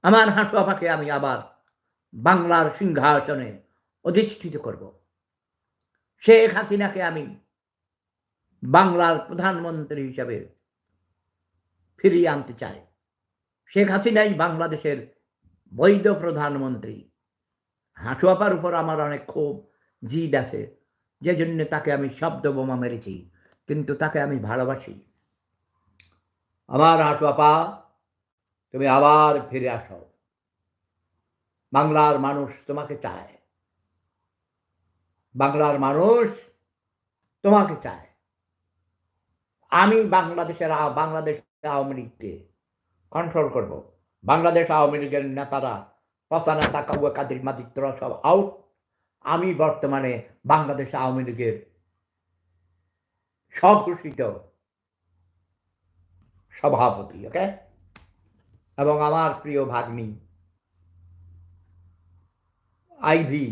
আমার হাঁটু আপাকে আমি আবার বাংলার সিংহাসনে অধিষ্ঠিত করব। শেখ হাসিনাকে আমি বাংলার প্রধানমন্ত্রী হিসাবে ফিরিয়ে আনতে চাই। শেখ হাসিনাই বাংলাদেশের বৈধ প্রধানমন্ত্রী। হাঁটু আপার উপর আমার অনেক ক্ষোভ, জিদ আছে, যে জন্য তাকে আমি শব্দ বোমা মেরেছি, কিন্তু তাকে আমি ভালোবাসি। আমার হাঁটু আপা, তুমি আবার ফিরে আসো। বাংলার মানুষ তোমাকে চায়। বাংলার মানুষ তোমাকে চায়। আমি বাংলাদেশ আওয়ামী লীগকে কন্ট্রোল করব। বাংলাদেশ আওয়ামী লীগের নেতারা, পচা নেতা কাউয়া কাদের মাদিত্র সব আউট। আমি বর্তমানে বাংলাদেশ আওয়ামী লীগের স্বঘোষিত সভাপতি, ওকে? এবং আমার প্রিয় ভাগ্নি আইভি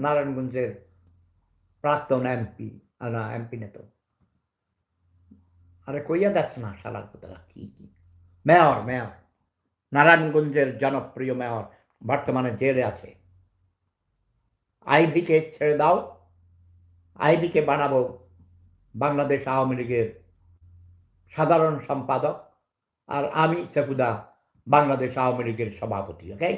নারায়ণগঞ্জের প্রাক্তন এমপি, না এমপি না তো, আরে কইয়া দেখ না শালার কথা, কি মেয়র নারায়ণগঞ্জের জনপ্রিয় মেয়র বর্তমানে জেলে আছে। আইভিকে ছেড়ে দাও। আইভিকে বানাবো বাংলাদেশ আওয়ামী লীগের সাধারণ সম্পাদক, আর আমি সেফুদা বাংলাদেশ আওয়ামী লীগের সভাপতি, ওকে?